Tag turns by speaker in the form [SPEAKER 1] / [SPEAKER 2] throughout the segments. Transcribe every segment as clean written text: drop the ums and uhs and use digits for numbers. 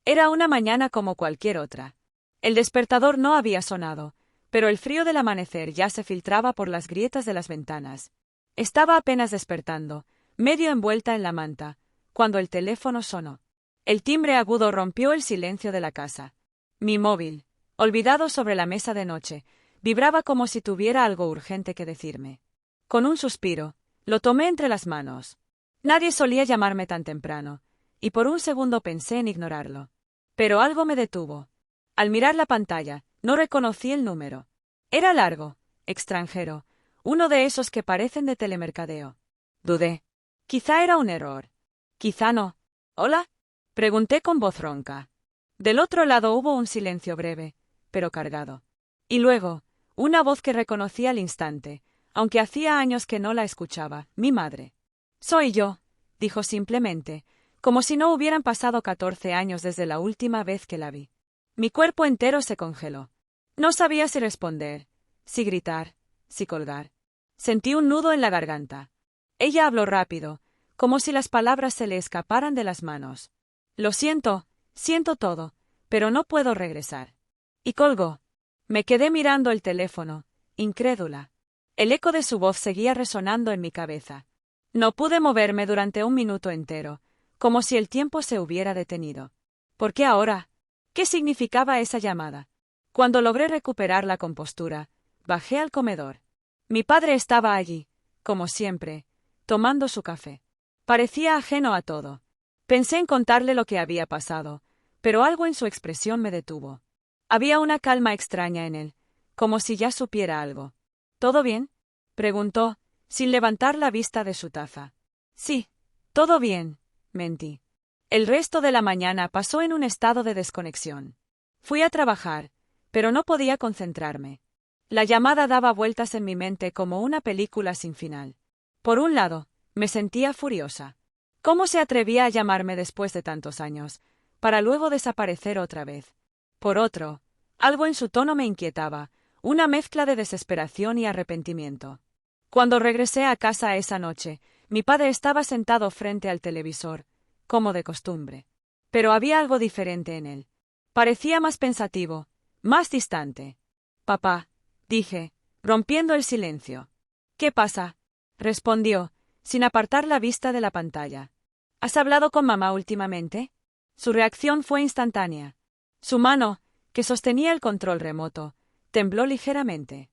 [SPEAKER 1] Era una mañana como cualquier otra. El despertador no había sonado, pero el frío del amanecer ya se filtraba por las grietas de las ventanas. Estaba apenas despertando, medio envuelta en la manta, cuando el teléfono sonó. El timbre agudo rompió el silencio de la casa. Mi móvil, olvidado sobre la mesa de noche, vibraba como si tuviera algo urgente que decirme. Con un suspiro, lo tomé entre las manos. Nadie solía llamarme tan temprano, y por un segundo pensé en ignorarlo. Pero algo me detuvo. Al mirar la pantalla, no reconocí el número. Era largo, extranjero, uno de esos que parecen de telemercadeo. Dudé. Quizá era un error. Quizá no. ¿Hola? Pregunté con voz ronca. Del otro lado hubo un silencio breve, pero cargado. Y luego, una voz que reconocí al instante, aunque hacía años que no la escuchaba, mi madre. Soy yo, dijo simplemente, como si no hubieran pasado 14 años desde la última vez que la vi. Mi cuerpo entero se congeló. No sabía si responder, si gritar, si colgar. Sentí un nudo en la garganta. Ella habló rápido, como si las palabras se le escaparan de las manos. Lo siento, siento todo, pero no puedo regresar. Y colgó. Me quedé mirando el teléfono, incrédula. El eco de su voz seguía resonando en mi cabeza. No pude moverme durante un minuto entero, como si el tiempo se hubiera detenido. ¿Por qué ahora? ¿Qué significaba esa llamada? Cuando logré recuperar la compostura, bajé al comedor. Mi padre estaba allí, como siempre, tomando su café. Parecía ajeno a todo. Pensé en contarle lo que había pasado, pero algo en su expresión me detuvo. Había una calma extraña en él, como si ya supiera algo. ¿Todo bien? Preguntó, sin levantar la vista de su taza. Sí, todo bien, mentí. El resto de la mañana pasó en un estado de desconexión. Fui a trabajar, pero no podía concentrarme. La llamada daba vueltas en mi mente como una película sin final. Por un lado, me sentía furiosa. ¿Cómo se atrevía a llamarme después de tantos años, para luego desaparecer otra vez? Por otro, algo en su tono me inquietaba, una mezcla de desesperación y arrepentimiento. Cuando regresé a casa esa noche, mi padre estaba sentado frente al televisor, como de costumbre. Pero había algo diferente en él. Parecía más pensativo, más distante. Papá, dije, rompiendo el silencio. ¿Qué pasa? Respondió, sin apartar la vista de la pantalla. ¿Has hablado con mamá últimamente? Su reacción fue instantánea. Su mano, que sostenía el control remoto, tembló ligeramente.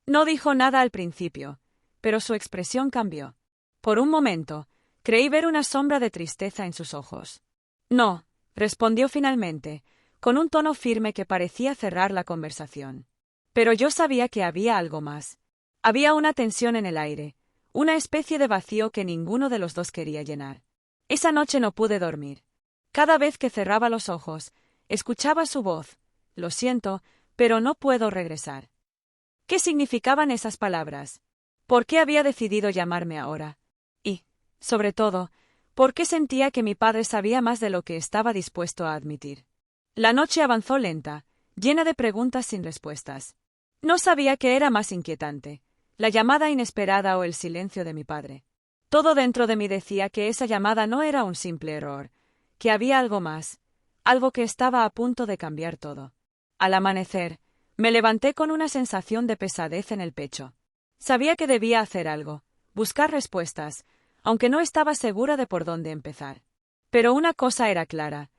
[SPEAKER 1] No dijo nada al principio, pero su expresión cambió. Por un momento, creí ver una sombra de tristeza en sus ojos. No, respondió finalmente, con un tono firme que parecía cerrar la conversación. Pero yo sabía que había algo más. Había una tensión en el aire, una especie de vacío que ninguno de los dos quería llenar. Esa noche no pude dormir. Cada vez que cerraba los ojos, escuchaba su voz. Lo siento, pero no puedo regresar. ¿Qué significaban esas palabras? ¿Por qué había decidido llamarme ahora? Y, sobre todo, ¿por qué sentía que mi padre sabía más de lo que estaba dispuesto a admitir? La noche avanzó lenta, llena de preguntas sin respuestas. No sabía qué era más inquietante, la llamada inesperada o el silencio de mi padre. Todo dentro de mí decía que esa llamada no era un simple error, que había algo más, algo que estaba a punto de cambiar todo. Al amanecer, me levanté con una sensación de pesadez en el pecho. Sabía que debía hacer algo, buscar respuestas, aunque no estaba segura de por dónde empezar. Pero una cosa era clara.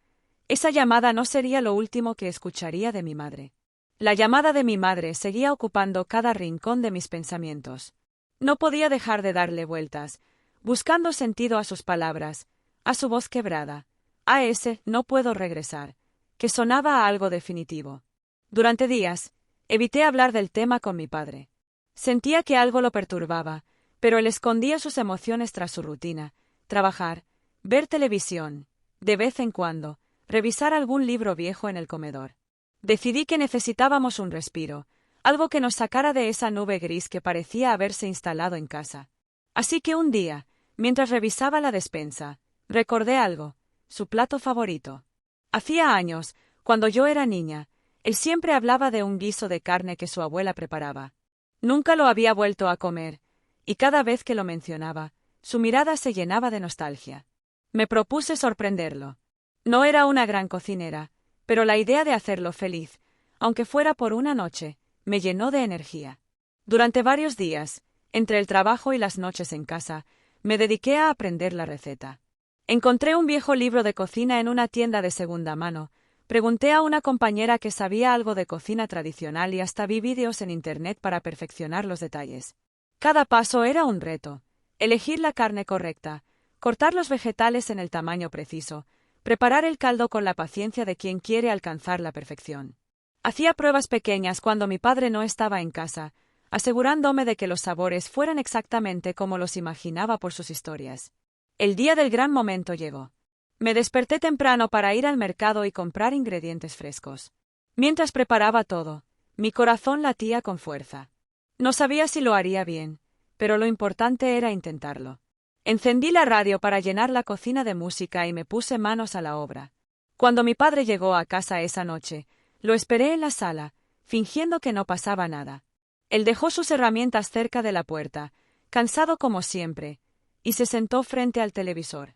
[SPEAKER 1] Esa llamada no sería lo último que escucharía de mi madre. La llamada de mi madre seguía ocupando cada rincón de mis pensamientos. No podía dejar de darle vueltas, buscando sentido a sus palabras, a su voz quebrada, a ese "no puedo regresar", que sonaba a algo definitivo. Durante días, evité hablar del tema con mi padre. Sentía que algo lo perturbaba, pero él escondía sus emociones tras su rutina: trabajar, ver televisión, de vez en cuando, revisar algún libro viejo en el comedor. Decidí que necesitábamos un respiro, algo que nos sacara de esa nube gris que parecía haberse instalado en casa. Así que un día, mientras revisaba la despensa, recordé algo, su plato favorito. Hacía años, cuando yo era niña, él siempre hablaba de un guiso de carne que su abuela preparaba. Nunca lo había vuelto a comer, y cada vez que lo mencionaba, su mirada se llenaba de nostalgia. Me propuse sorprenderlo. No era una gran cocinera, pero la idea de hacerlo feliz, aunque fuera por una noche, me llenó de energía. Durante varios días, entre el trabajo y las noches en casa, me dediqué a aprender la receta. Encontré un viejo libro de cocina en una tienda de segunda mano, pregunté a una compañera que sabía algo de cocina tradicional y hasta vi vídeos en internet para perfeccionar los detalles. Cada paso era un reto: elegir la carne correcta, cortar los vegetales en el tamaño preciso, preparar el caldo con la paciencia de quien quiere alcanzar la perfección. Hacía pruebas pequeñas cuando mi padre no estaba en casa, asegurándome de que los sabores fueran exactamente como los imaginaba por sus historias. El día del gran momento llegó. Me desperté temprano para ir al mercado y comprar ingredientes frescos. Mientras preparaba todo, mi corazón latía con fuerza. No sabía si lo haría bien, pero lo importante era intentarlo. Encendí la radio para llenar la cocina de música y me puse manos a la obra. Cuando mi padre llegó a casa esa noche, lo esperé en la sala, fingiendo que no pasaba nada. Él dejó sus herramientas cerca de la puerta, cansado como siempre, y se sentó frente al televisor.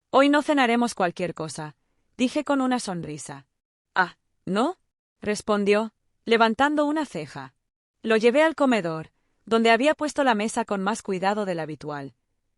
[SPEAKER 1] «Hoy no cenaremos cualquier cosa», dije con una sonrisa. «Ah, ¿no?», respondió, levantando una ceja. Lo llevé al comedor, donde había puesto la mesa con más cuidado del habitual.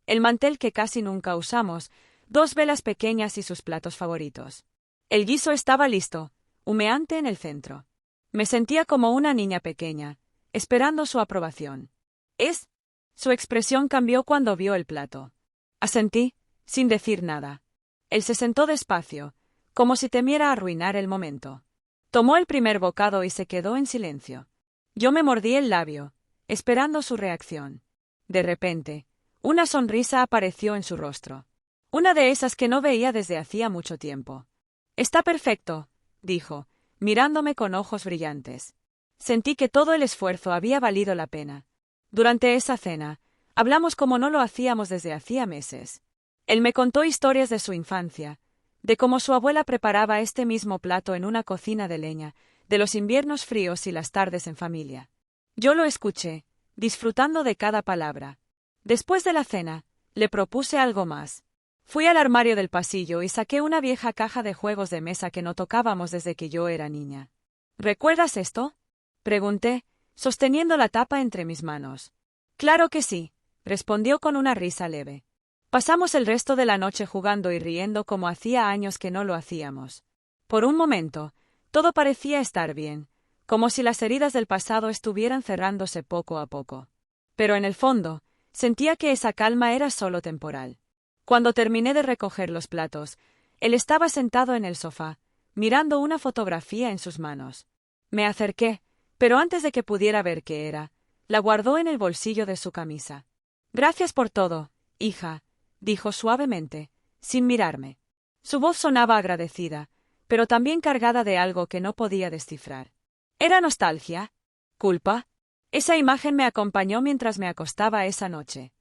[SPEAKER 1] El mantel que casi nunca usamos, 2 velas pequeñas y sus platos favoritos. El guiso estaba listo, humeante en el centro. Me sentía como una niña pequeña, esperando su aprobación. «¿Es?». Su expresión cambió cuando vio el plato. Asentí, sin decir nada. Él se sentó despacio, como si temiera arruinar el momento. Tomó el primer bocado y se quedó en silencio. Yo me mordí el labio, esperando su reacción. De repente, una sonrisa apareció en su rostro. Una de esas que no veía desde hacía mucho tiempo. «Está perfecto», dijo, mirándome con ojos brillantes. Sentí que todo el esfuerzo había valido la pena. Durante esa cena, hablamos como no lo hacíamos desde hacía meses. Él me contó historias de su infancia, de cómo su abuela preparaba este mismo plato en una cocina de leña, de los inviernos fríos y las tardes en familia. Yo lo escuché, disfrutando de cada palabra. Después de la cena, le propuse algo más. Fui al armario del pasillo y saqué una vieja caja de juegos de mesa que no tocábamos desde que yo era niña. «¿Recuerdas esto?», pregunté, sosteniendo la tapa entre mis manos. «Claro que sí», respondió con una risa leve. Pasamos el resto de la noche jugando y riendo como hacía años que no lo hacíamos. Por un momento, todo parecía estar bien, como si las heridas del pasado estuvieran cerrándose poco a poco. Pero en el fondo, sentía que esa calma era solo temporal. Cuando terminé de recoger los platos, él estaba sentado en el sofá, mirando una fotografía en sus manos. Me acerqué, pero antes de que pudiera ver qué era, la guardó en el bolsillo de su camisa. «Gracias por todo, hija», dijo suavemente, sin mirarme. Su voz sonaba agradecida, pero también cargada de algo que no podía descifrar. ¿Era nostalgia? ¿Culpa? Esa imagen me acompañó mientras me acostaba esa noche.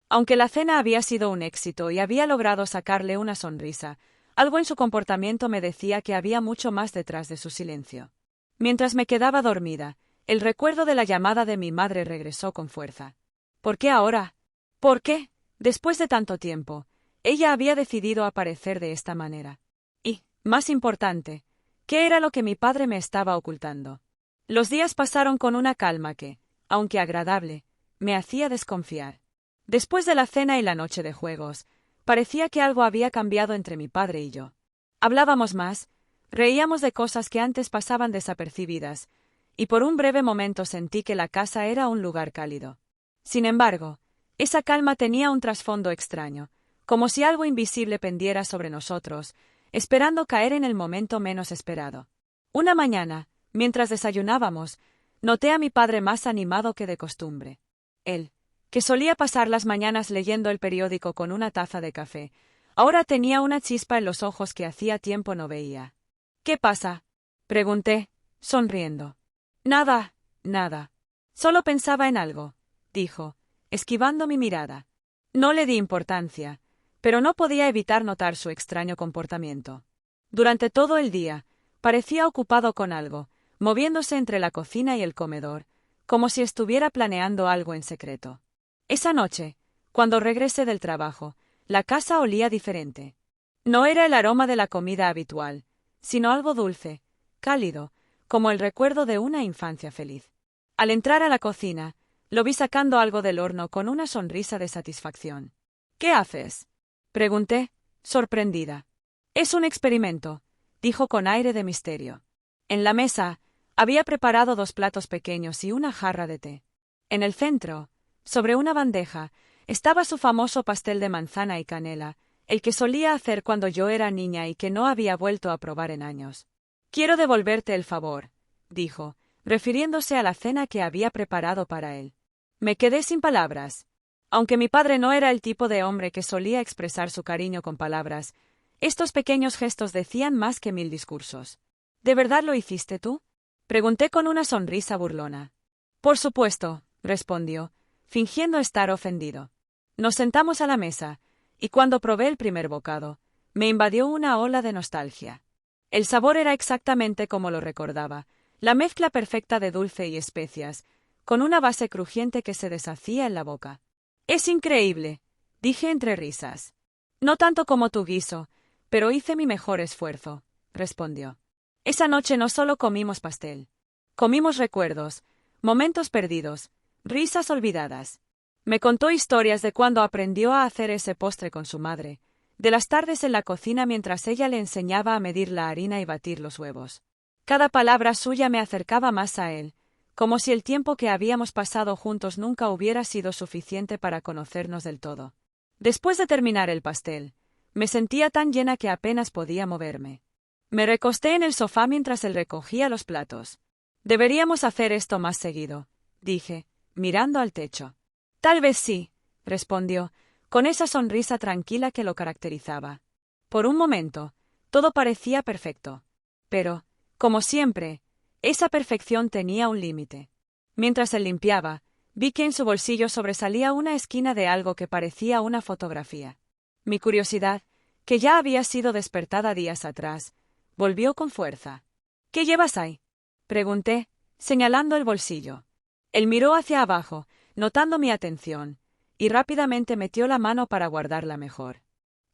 [SPEAKER 1] Aunque la cena había sido un éxito y había logrado sacarle una sonrisa, algo en su comportamiento me decía que había mucho más detrás de su silencio. Mientras me quedaba dormida, el recuerdo de la llamada de mi madre regresó con fuerza. ¿Por qué ahora? ¿Por qué, después de tanto tiempo, ella había decidido aparecer de esta manera? Y, más importante, ¿qué era lo que mi padre me estaba ocultando? Los días pasaron con una calma que, aunque agradable, me hacía desconfiar. Después de la cena y la noche de juegos, parecía que algo había cambiado entre mi padre y yo. Hablábamos más, reíamos de cosas que antes pasaban desapercibidas, y por un breve momento sentí que la casa era un lugar cálido. Sin embargo, esa calma tenía un trasfondo extraño, como si algo invisible pendiera sobre nosotros, esperando caer en el momento menos esperado. Una mañana, mientras desayunábamos, noté a mi padre más animado que de costumbre. Él, que solía pasar las mañanas leyendo el periódico con una taza de café, ahora tenía una chispa en los ojos que hacía tiempo no veía. «¿Qué pasa?», pregunté, sonriendo. «Nada, nada. Solo pensaba en algo», dijo, esquivando mi mirada. No le di importancia, pero no podía evitar notar su extraño comportamiento. Durante todo el día, parecía ocupado con algo, moviéndose entre la cocina y el comedor, como si estuviera planeando algo en secreto. Esa noche, cuando regresé del trabajo, la casa olía diferente. No era el aroma de la comida habitual, sino algo dulce, cálido, como el recuerdo de una infancia feliz. Al entrar a la cocina, lo vi sacando algo del horno con una sonrisa de satisfacción. ¿Qué haces?, pregunté, sorprendida. Es un experimento, dijo con aire de misterio. En la mesa, había preparado 2 platos pequeños y una jarra de té. En el centro, sobre una bandeja, estaba su famoso pastel de manzana y canela, el que solía hacer cuando yo era niña y que no había vuelto a probar en años. Quiero devolverte el favor, dijo, refiriéndose a la cena que había preparado para él. Me quedé sin palabras. Aunque mi padre no era el tipo de hombre que solía expresar su cariño con palabras, estos pequeños gestos decían más que 1000 discursos. ¿De verdad lo hiciste tú?, pregunté con una sonrisa burlona. Por supuesto, respondió, fingiendo estar ofendido. Nos sentamos a la mesa, y cuando probé el primer bocado, me invadió una ola de nostalgia. El sabor era exactamente como lo recordaba, la mezcla perfecta de dulce y especias, con una base crujiente que se deshacía en la boca. Es increíble, dije entre risas. No tanto como tu guiso, pero hice mi mejor esfuerzo, respondió. Esa noche no solo comimos pastel. Comimos recuerdos, momentos perdidos, risas olvidadas. Me contó historias de cuando aprendió a hacer ese postre con su madre, de las tardes en la cocina mientras ella le enseñaba a medir la harina y batir los huevos. Cada palabra suya me acercaba más a él, como si el tiempo que habíamos pasado juntos nunca hubiera sido suficiente para conocernos del todo. Después de terminar el pastel, me sentía tan llena que apenas podía moverme. Me recosté en el sofá mientras él recogía los platos. Deberíamos hacer esto más seguido, dije, mirando al techo. Tal vez sí, respondió, con esa sonrisa tranquila que lo caracterizaba. Por un momento, todo parecía perfecto. Pero, como siempre, esa perfección tenía un límite. Mientras él limpiaba, vi que en su bolsillo sobresalía una esquina de algo que parecía una fotografía. Mi curiosidad, que ya había sido despertada días atrás, volvió con fuerza. ¿Qué llevas ahí?, pregunté, señalando el bolsillo. Él miró hacia abajo, notando mi atención, y rápidamente metió la mano para guardarla mejor.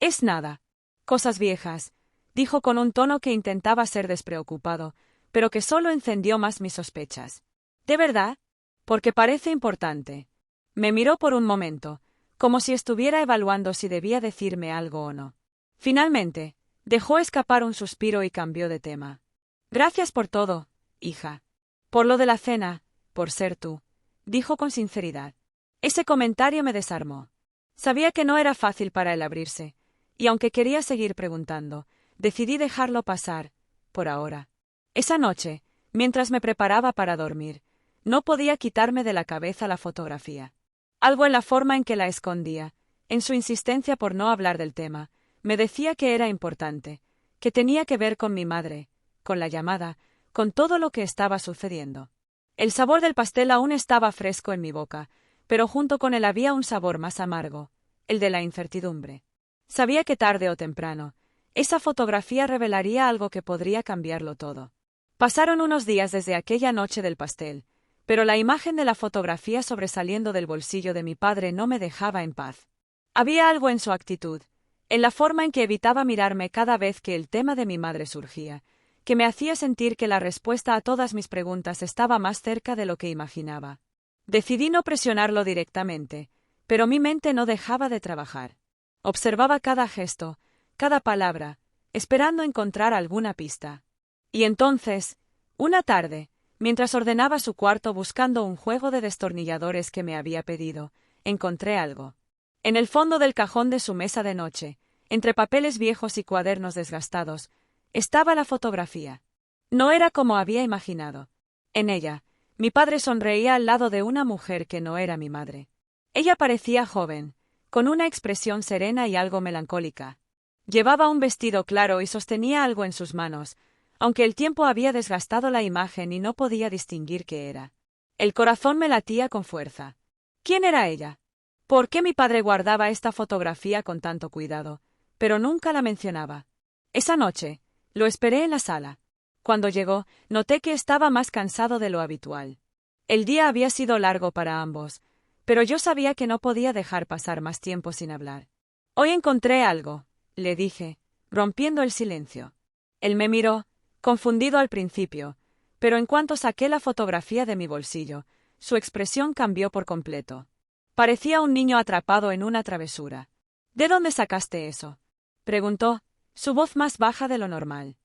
[SPEAKER 1] Es nada. Cosas viejas, dijo con un tono que intentaba ser despreocupado, pero que solo encendió más mis sospechas. ¿De verdad? Porque parece importante. Me miró por un momento, como si estuviera evaluando si debía decirme algo o no. Finalmente, dejó escapar un suspiro y cambió de tema. Gracias por todo, hija. Por lo de la cena, por ser tú, dijo con sinceridad. Ese comentario me desarmó. Sabía que no era fácil para él abrirse, y aunque quería seguir preguntando, decidí dejarlo pasar, por ahora. Esa noche, mientras me preparaba para dormir, no podía quitarme de la cabeza la fotografía. Algo en la forma en que la escondía, en su insistencia por no hablar del tema, me decía que era importante, que tenía que ver con mi madre, con la llamada, con todo lo que estaba sucediendo. El sabor del pastel aún estaba fresco en mi boca, pero junto con él había un sabor más amargo, el de la incertidumbre. Sabía que tarde o temprano, esa fotografía revelaría algo que podría cambiarlo todo. Pasaron unos días desde aquella noche del pastel, pero la imagen de la fotografía sobresaliendo del bolsillo de mi padre no me dejaba en paz. Había algo en su actitud, en la forma en que evitaba mirarme cada vez que el tema de mi madre surgía, que me hacía sentir que la respuesta a todas mis preguntas estaba más cerca de lo que imaginaba. Decidí no presionarlo directamente, pero mi mente no dejaba de trabajar. Observaba cada gesto, cada palabra, esperando encontrar alguna pista. Y entonces, una tarde, mientras ordenaba su cuarto buscando un juego de destornilladores que me había pedido, encontré algo. En el fondo del cajón de su mesa de noche, entre papeles viejos y cuadernos desgastados, estaba la fotografía. No era como había imaginado. En ella, mi padre sonreía al lado de una mujer que no era mi madre. Ella parecía joven, con una expresión serena y algo melancólica. Llevaba un vestido claro y sostenía algo en sus manos, aunque el tiempo había desgastado la imagen y no podía distinguir qué era. El corazón me latía con fuerza. ¿Quién era ella? ¿Por qué mi padre guardaba esta fotografía con tanto cuidado, pero nunca la mencionaba? Esa noche, lo esperé en la sala. Cuando llegó, noté que estaba más cansado de lo habitual. El día había sido largo para ambos, pero yo sabía que no podía dejar pasar más tiempo sin hablar. Hoy encontré algo, le dije, rompiendo el silencio. Él me miró, confundido al principio, pero en cuanto saqué la fotografía de mi bolsillo, su expresión cambió por completo. Parecía un niño atrapado en una travesura. ¿De dónde sacaste eso?, preguntó, su voz más baja de lo normal.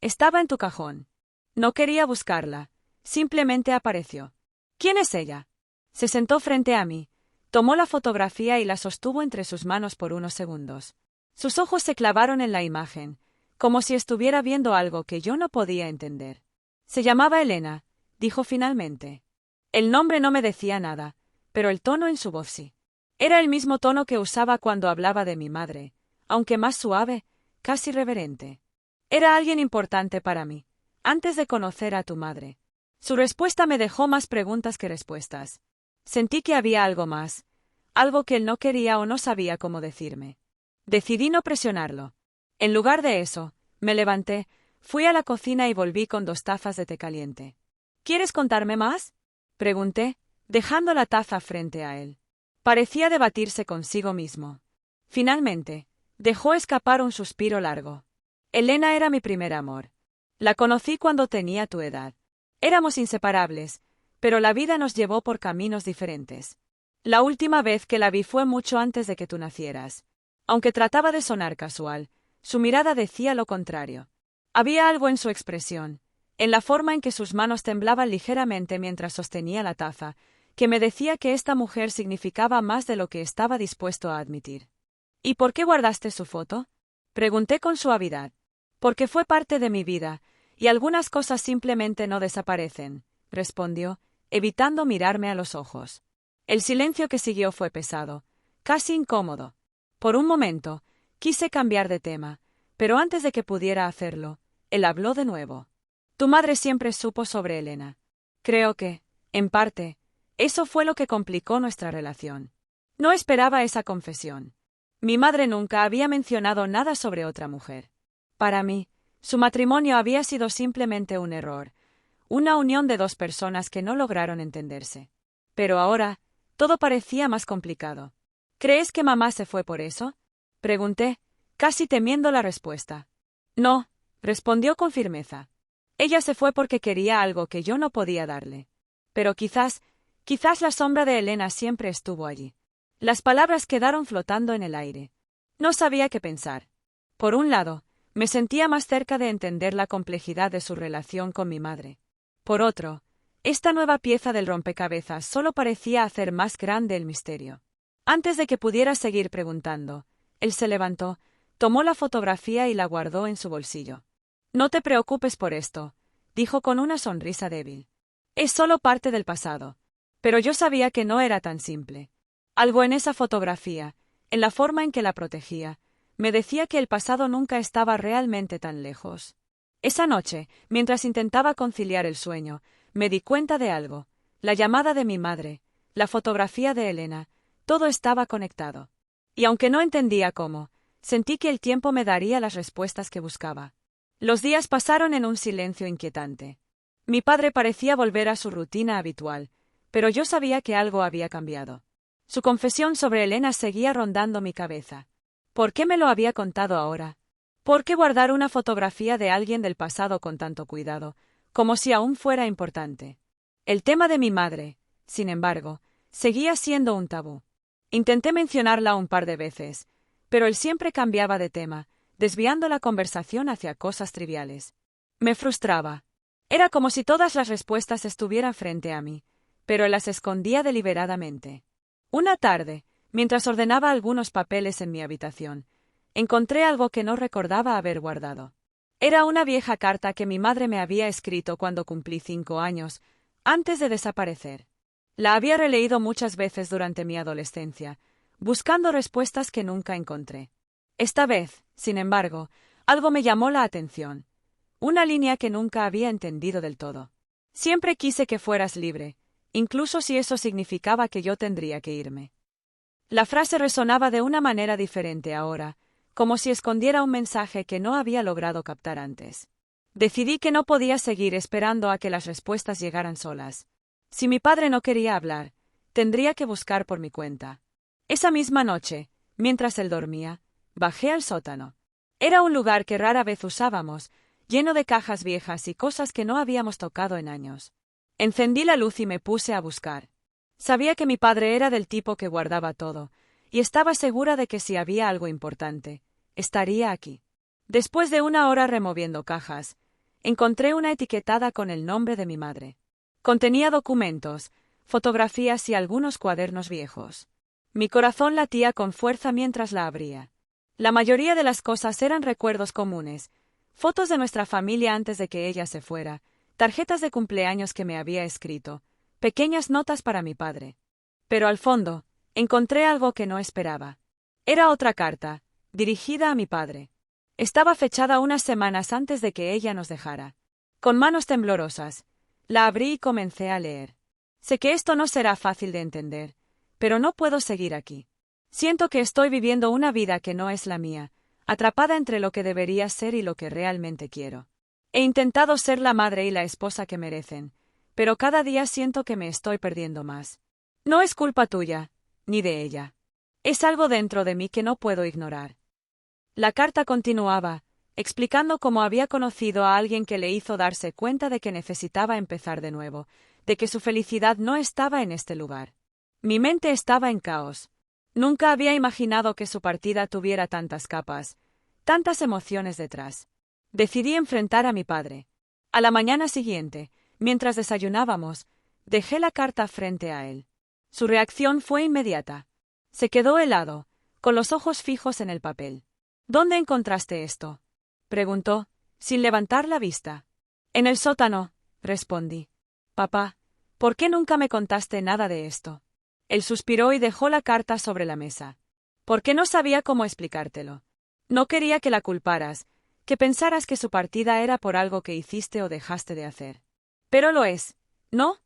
[SPEAKER 1] Estaba en tu cajón. No quería buscarla, simplemente apareció. ¿Quién es ella? Se sentó frente a mí, tomó la fotografía y la sostuvo entre sus manos por unos segundos. Sus ojos se clavaron en la imagen, como si estuviera viendo algo que yo no podía entender. Se llamaba Elena, dijo finalmente. El nombre no me decía nada, pero el tono en su voz sí. Era el mismo tono que usaba cuando hablaba de mi madre, aunque más suave, casi reverente. Era alguien importante para mí, antes de conocer a tu madre. Su respuesta me dejó más preguntas que respuestas. Sentí que había algo más, algo que él no quería o no sabía cómo decirme. Decidí no presionarlo. En lugar de eso, me levanté, fui a la cocina y volví con 2 tazas de té caliente. ¿Quieres contarme más?, pregunté, dejando la taza frente a él. Parecía debatirse consigo mismo. Finalmente, dejó escapar un suspiro largo. Elena era mi primer amor. La conocí cuando tenía tu edad. Éramos inseparables, pero la vida nos llevó por caminos diferentes. La última vez que la vi fue mucho antes de que tú nacieras. Aunque trataba de sonar casual, su mirada decía lo contrario. Había algo en su expresión, en la forma en que sus manos temblaban ligeramente mientras sostenía la taza, que me decía que esta mujer significaba más de lo que estaba dispuesto a admitir. ¿Y por qué guardaste su foto?, pregunté con suavidad. Porque fue parte de mi vida, y algunas cosas simplemente no desaparecen, respondió, evitando mirarme a los ojos. El silencio que siguió fue pesado, casi incómodo. Por un momento, quise cambiar de tema, pero antes de que pudiera hacerlo, él habló de nuevo. Tu madre siempre supo sobre Elena. Creo que, en parte, eso fue lo que complicó nuestra relación. No esperaba esa confesión. Mi madre nunca había mencionado nada sobre otra mujer. Para mí, su matrimonio había sido simplemente un error, una unión de 2 personas que no lograron entenderse. Pero ahora, todo parecía más complicado. ¿Crees que mamá se fue por eso?, pregunté, casi temiendo la respuesta. No, respondió con firmeza. Ella se fue porque quería algo que yo no podía darle. Pero quizás la sombra de Elena siempre estuvo allí. Las palabras quedaron flotando en el aire. No sabía qué pensar. Por un lado, me sentía más cerca de entender la complejidad de su relación con mi madre. Por otro, esta nueva pieza del rompecabezas solo parecía hacer más grande el misterio. Antes de que pudiera seguir preguntando, él se levantó, tomó la fotografía y la guardó en su bolsillo. No te preocupes por esto, dijo con una sonrisa débil. Es solo parte del pasado. Pero yo sabía que no era tan simple. Algo en esa fotografía, en la forma en que la protegía, me decía que el pasado nunca estaba realmente tan lejos. Esa noche, mientras intentaba conciliar el sueño, me di cuenta de algo. La llamada de mi madre, la fotografía de Elena, todo estaba conectado. Y aunque no entendía cómo, sentí que el tiempo me daría las respuestas que buscaba. Los días pasaron en un silencio inquietante. Mi padre parecía volver a su rutina habitual, pero yo sabía que algo había cambiado. Su confesión sobre Elena seguía rondando mi cabeza. ¿Por qué me lo había contado ahora? ¿Por qué guardar una fotografía de alguien del pasado con tanto cuidado, como si aún fuera importante? El tema de mi madre, sin embargo, seguía siendo un tabú. Intenté mencionarla un par de veces, pero él siempre cambiaba de tema, desviando la conversación hacia cosas triviales. Me frustraba. Era como si todas las respuestas estuvieran frente a mí, pero él las escondía deliberadamente. Una tarde, mientras ordenaba algunos papeles en mi habitación, encontré algo que no recordaba haber guardado. Era una vieja carta que mi madre me había escrito cuando cumplí 5 años, antes de desaparecer. La había releído muchas veces durante mi adolescencia, buscando respuestas que nunca encontré. Esta vez, sin embargo, algo me llamó la atención. Una línea que nunca había entendido del todo. Siempre quise que fueras libre, incluso si eso significaba que yo tendría que irme. La frase resonaba de una manera diferente ahora, como si escondiera un mensaje que no había logrado captar antes. Decidí que no podía seguir esperando a que las respuestas llegaran solas. Si mi padre no quería hablar, tendría que buscar por mi cuenta. Esa misma noche, mientras él dormía, bajé al sótano. Era un lugar que rara vez usábamos, lleno de cajas viejas y cosas que no habíamos tocado en años. Encendí la luz y me puse a buscar. Sabía que mi padre era del tipo que guardaba todo, y estaba segura de que si había algo importante, estaría aquí. Después de una hora removiendo cajas, encontré una etiquetada con el nombre de mi madre. Contenía documentos, fotografías y algunos cuadernos viejos. Mi corazón latía con fuerza mientras la abría. La mayoría de las cosas eran recuerdos comunes, fotos de nuestra familia antes de que ella se fuera, tarjetas de cumpleaños que me había escrito, pequeñas notas para mi padre. Pero al fondo, encontré algo que no esperaba. Era otra carta, dirigida a mi padre. Estaba fechada unas semanas antes de que ella nos dejara. Con manos temblorosas, la abrí y comencé a leer. Sé que esto no será fácil de entender, pero no puedo seguir aquí. Siento que estoy viviendo una vida que no es la mía, atrapada entre lo que debería ser y lo que realmente quiero. He intentado ser la madre y la esposa que merecen, pero cada día siento que me estoy perdiendo más. No es culpa tuya, ni de ella. Es algo dentro de mí que no puedo ignorar. La carta continuaba, explicando cómo había conocido a alguien que le hizo darse cuenta de que necesitaba empezar de nuevo, de que su felicidad no estaba en este lugar. Mi mente estaba en caos. Nunca había imaginado que su partida tuviera tantas capas, tantas emociones detrás. Decidí enfrentar a mi padre. A la mañana siguiente, mientras desayunábamos, dejé la carta frente a él. Su reacción fue inmediata. Se quedó helado, con los ojos fijos en el papel. ¿Dónde encontraste esto?, preguntó, sin levantar la vista. En el sótano, respondí. Papá, ¿por qué nunca me contaste nada de esto? Él suspiró y dejó la carta sobre la mesa. Porque no sabía cómo explicártelo. No quería que la culparas, que pensaras que su partida era por algo que hiciste o dejaste de hacer. Pero lo es, ¿no?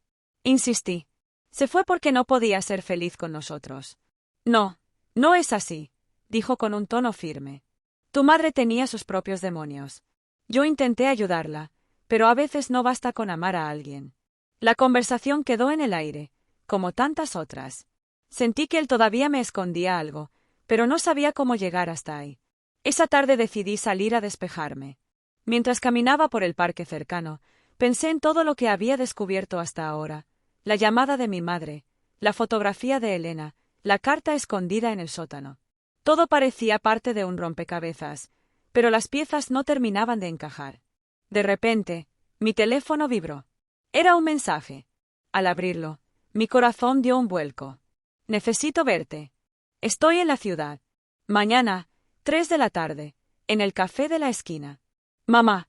[SPEAKER 1] Insistí. Se fue porque no podía ser feliz con nosotros. No, no es así, dijo con un tono firme. Tu madre tenía sus propios demonios. Yo intenté ayudarla, pero a veces no basta con amar a alguien. La conversación quedó en el aire, como tantas otras. Sentí que él todavía me escondía algo, pero no sabía cómo llegar hasta ahí. Esa tarde decidí salir a despejarme. Mientras caminaba por el parque cercano, pensé en todo lo que había descubierto hasta ahora: la llamada de mi madre, la fotografía de Elena, la carta escondida en el sótano. Todo parecía parte de un rompecabezas, pero las piezas no terminaban de encajar. De repente, mi teléfono vibró. Era un mensaje. Al abrirlo, mi corazón dio un vuelco. Necesito verte. Estoy en la ciudad. Mañana, 3 de la tarde, en el café de la esquina. Mamá.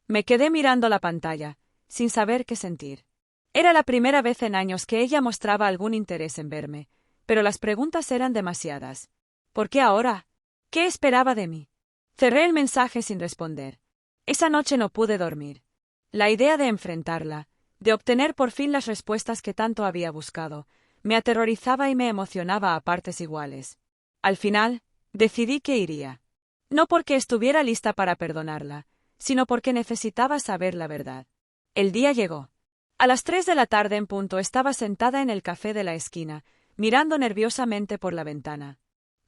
[SPEAKER 1] Me quedé mirando la pantalla, sin saber qué sentir. Era la primera vez en años que ella mostraba algún interés en verme, pero las preguntas eran demasiadas. ¿Por qué ahora? ¿Qué esperaba de mí? Cerré el mensaje sin responder. Esa noche no pude dormir. La idea de enfrentarla, de obtener por fin las respuestas que tanto había buscado, me aterrorizaba y me emocionaba a partes iguales. Al final, decidí que iría. No porque estuviera lista para perdonarla, sino porque necesitaba saber la verdad. El día llegó. A las 3 de la tarde en punto estaba sentada en el café de la esquina, mirando nerviosamente por la ventana.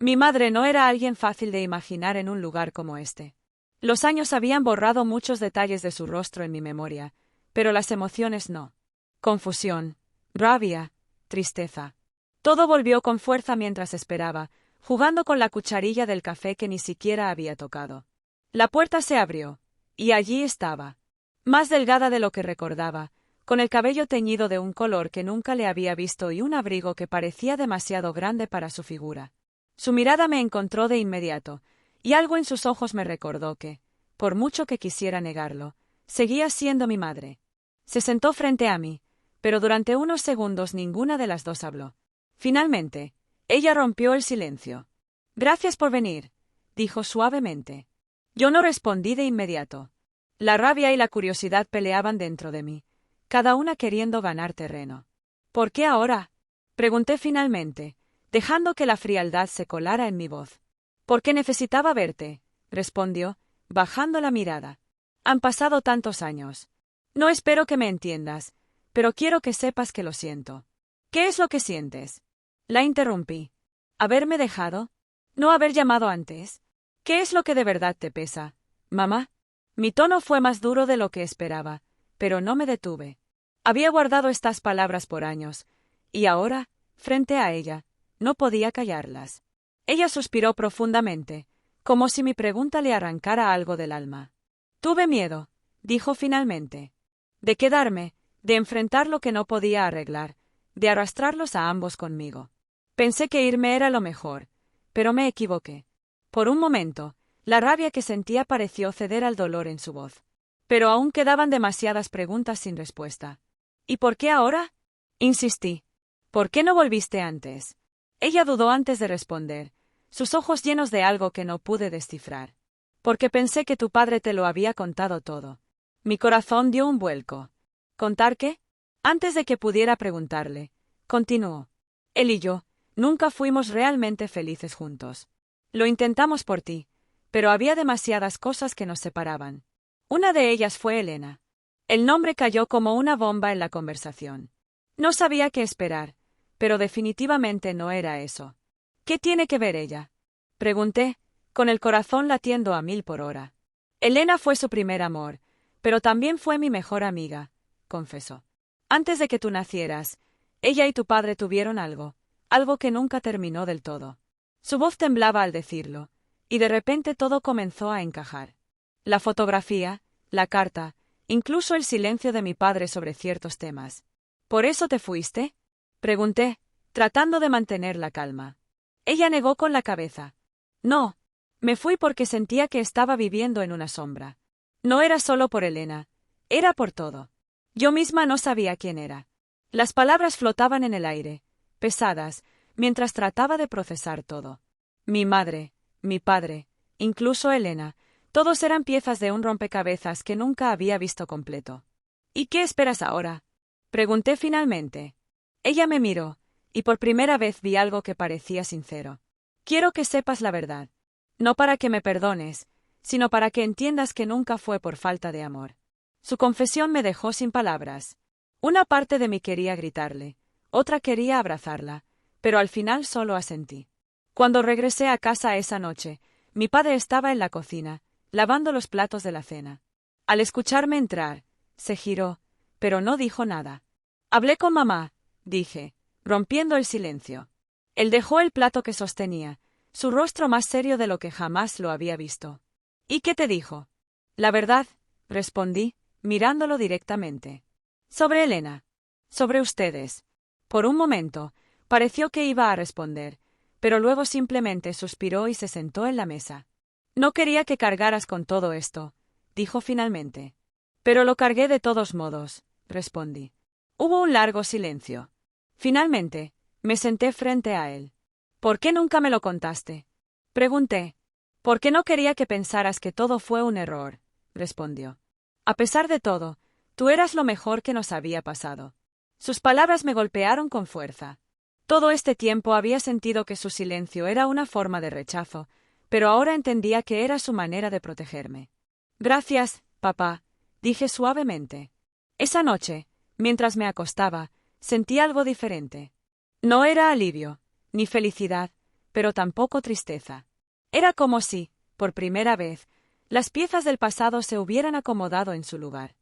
[SPEAKER 1] Mi madre no era alguien fácil de imaginar en un lugar como este. Los años habían borrado muchos detalles de su rostro en mi memoria, pero las emociones no. Confusión, rabia, tristeza. Todo volvió con fuerza mientras esperaba, jugando con la cucharilla del café que ni siquiera había tocado. La puerta se abrió, y allí estaba. Más delgada de lo que recordaba, con el cabello teñido de un color que nunca le había visto y un abrigo que parecía demasiado grande para su figura. Su mirada me encontró de inmediato, y algo en sus ojos me recordó que, por mucho que quisiera negarlo, seguía siendo mi madre. Se sentó frente a mí, pero durante unos segundos ninguna de las dos habló. Finalmente, ella rompió el silencio. Gracias por venir, dijo suavemente. Yo no respondí de inmediato. La rabia y la curiosidad peleaban dentro de mí, cada una queriendo ganar terreno. ¿Por qué ahora?, pregunté finalmente, dejando que la frialdad se colara en mi voz. Porque necesitaba verte, respondió, bajando la mirada. Han pasado tantos años. No espero que me entiendas, pero quiero que sepas que lo siento. ¿Qué es lo que sientes? La interrumpí. ¿Haberme dejado? ¿No haber llamado antes? ¿Qué es lo que de verdad te pesa, mamá? Mi tono fue más duro de lo que esperaba, pero no me detuve. Había guardado estas palabras por años, y ahora, frente a ella, no podía callarlas. Ella suspiró profundamente, como si mi pregunta le arrancara algo del alma. Tuve miedo, dijo finalmente. De quedarme, de enfrentar lo que no podía arreglar, de arrastrarlos a ambos conmigo. Pensé que irme era lo mejor, pero me equivoqué. Por un momento, la rabia que sentía pareció ceder al dolor en su voz. Pero aún quedaban demasiadas preguntas sin respuesta. ¿Y por qué ahora? Insistí. ¿Por qué no volviste antes? Ella dudó antes de responder, sus ojos llenos de algo que no pude descifrar. Porque pensé que tu padre te lo había contado todo. Mi corazón dio un vuelco. ¿Contar qué? Antes de que pudiera preguntarle, continuó. Él y yo, nunca fuimos realmente felices juntos. Lo intentamos por ti, pero había demasiadas cosas que nos separaban. Una de ellas fue Elena. El nombre cayó como una bomba en la conversación. No sabía qué esperar, pero definitivamente no era eso. ¿Qué tiene que ver ella? Pregunté, con el corazón latiendo a 1000 por hora. Elena fue su primer amor, pero también fue mi mejor amiga, confesó. Antes de que tú nacieras, ella y tu padre tuvieron algo que nunca terminó del todo. Su voz temblaba al decirlo, y de repente todo comenzó a encajar. La fotografía, la carta, incluso el silencio de mi padre sobre ciertos temas. ¿Por eso te fuiste? Pregunté, tratando de mantener la calma. Ella negó con la cabeza. No, me fui porque sentía que estaba viviendo en una sombra. No era solo por Elena, era por todo. Yo misma no sabía quién era. Las palabras flotaban en el aire, pesadas, mientras trataba de procesar todo. Mi madre, mi padre, incluso Elena, todos eran piezas de un rompecabezas que nunca había visto completo. ¿Y qué esperas ahora? Pregunté finalmente. Ella me miró, y por primera vez vi algo que parecía sincero. Quiero que sepas la verdad. No para que me perdones, sino para que entiendas que nunca fue por falta de amor. Su confesión me dejó sin palabras. Una parte de mí quería gritarle, otra quería abrazarla, pero al final solo asentí. Cuando regresé a casa esa noche, mi padre estaba en la cocina, lavando los platos de la cena. Al escucharme entrar, se giró, pero no dijo nada. Hablé con mamá, dije, rompiendo el silencio. Él dejó el plato que sostenía, su rostro más serio de lo que jamás lo había visto. ¿Y qué te dijo? La verdad, respondí, mirándolo directamente. Sobre Elena. Sobre ustedes. Por un momento, pareció que iba a responder, pero luego simplemente suspiró y se sentó en la mesa. No quería que cargaras con todo esto, dijo finalmente. Pero lo cargué de todos modos, respondí. Hubo un largo silencio. Finalmente, me senté frente a él. ¿Por qué nunca me lo contaste? Pregunté. Porque no quería que pensaras que todo fue un error, respondió. A pesar de todo, tú eras lo mejor que nos había pasado. Sus palabras me golpearon con fuerza. Todo este tiempo había sentido que su silencio era una forma de rechazo, pero ahora entendía que era su manera de protegerme. Gracias, papá, dije suavemente. Esa noche, mientras me acostaba, sentí algo diferente. No era alivio, ni felicidad, pero tampoco tristeza. Era como si, por primera vez, las piezas del pasado se hubieran acomodado en su lugar.